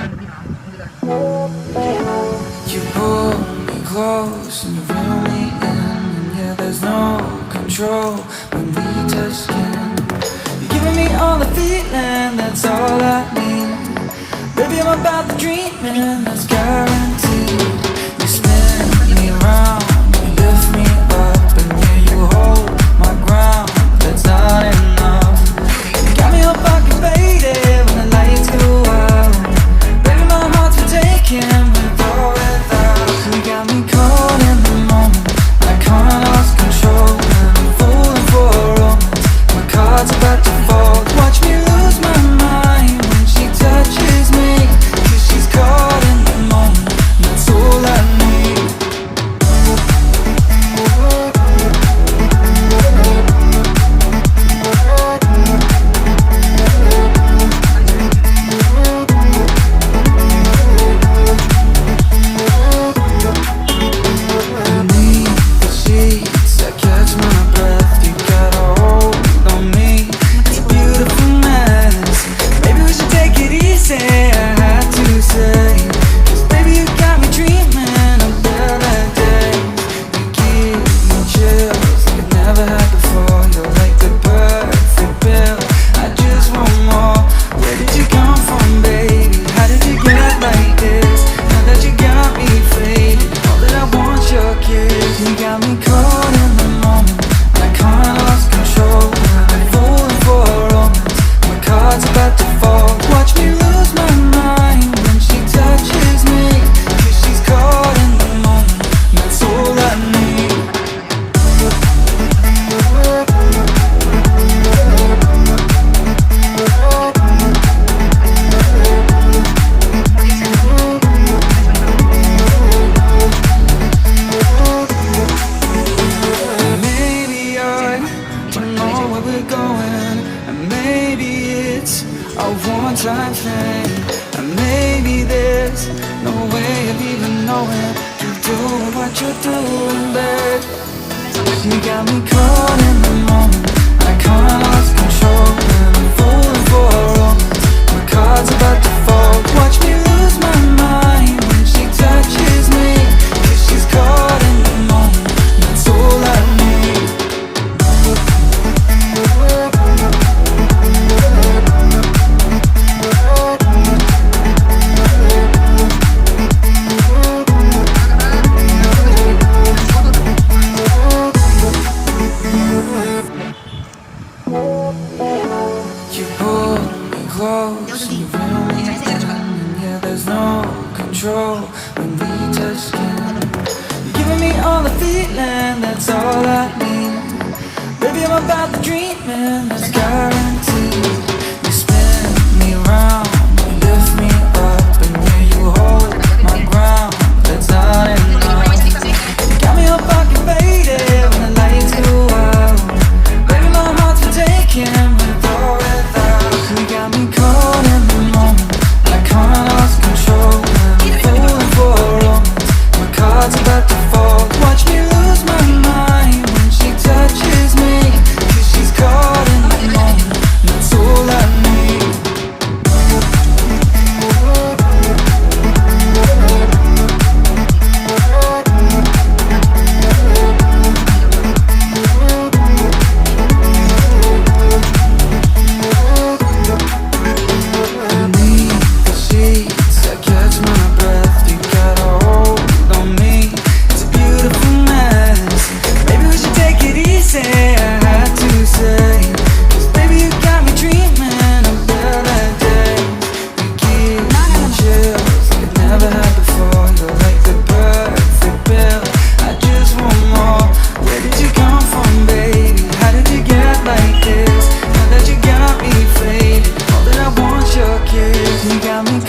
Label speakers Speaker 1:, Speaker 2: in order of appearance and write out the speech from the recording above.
Speaker 1: You pull me close and you reel me in, and yeah, there's no control when we touch skin. You're giving me all the feeling, that's all I need. Baby, I'm about the dreaming, that's guaranteed. You spin me around, you lift me up, and yeah, you hold my ground. That's not enough. You got me all fucking faded when the lights go out. Baby, my heart's been taken with or without. You got me caught in the moment, I kinda lost control, and I'm falling for a romance. My cards about to fold. Watch me lose my mind when she touches me, 'cause she's caught in the moment, and that's all I need. Beneath the sheets, I catch my breath. You got a hold on me, it's a beautiful mess. Maybe we should take it easy, I had to say, 'cause baby, you got me dreaming of better days. You give me chills like I've never had before. You're like the perfect pill, I just want more. Where did you come from, baby? How did you get like this? Now that you got me faded, all that I want's your kiss. You got me caught in the moment, I kinda lost control, and I'm falling for a romance. My cards about to fall. Watch me lose my mind when she touches me, 'cause she's caught in the moment, and that's all I need. Maybe I don't know where we're going, and maybe it's a one-time thing, and maybe there's no way of even knowing you're doing what you're doing, babe. You got me caught in the moment, I kinda lost control, and I'm falling for a romance. My cards about to fold. Watch me lose my mind when she touches me, 'cause she's caught in the moment, and that's all I need. You pull me close and you reel me in, and yeah, there's no control when we touch skin. You're giving me all the feeling, that's all I need. Baby, I'm about the dreaming, that's guaranteed. You spin me around, you lift me up, and yeah, you hold my ground. That's not enough. You got me all fucking faded when the lights go out. Baby, my heart's been taken with or without. You got me caught in the moment, I kinda lost control, and I'm falling for a romance. My cards about to fold. Watch me lose my mind when she touches me, 'cause she's caught in the moment, and that's all I need. Beneath the sheets, I catch my breath. You got a hold on me, it's a beautiful mess. Maybe we should take it easy, I had to say, 'cause baby, you got me dreaming of better days. You give me chills like I've never had before. You're like the perfect pill, I just want more. Where did you come from, baby? How did you get like this? Now that you got me faded, all that I want's your kiss. You got me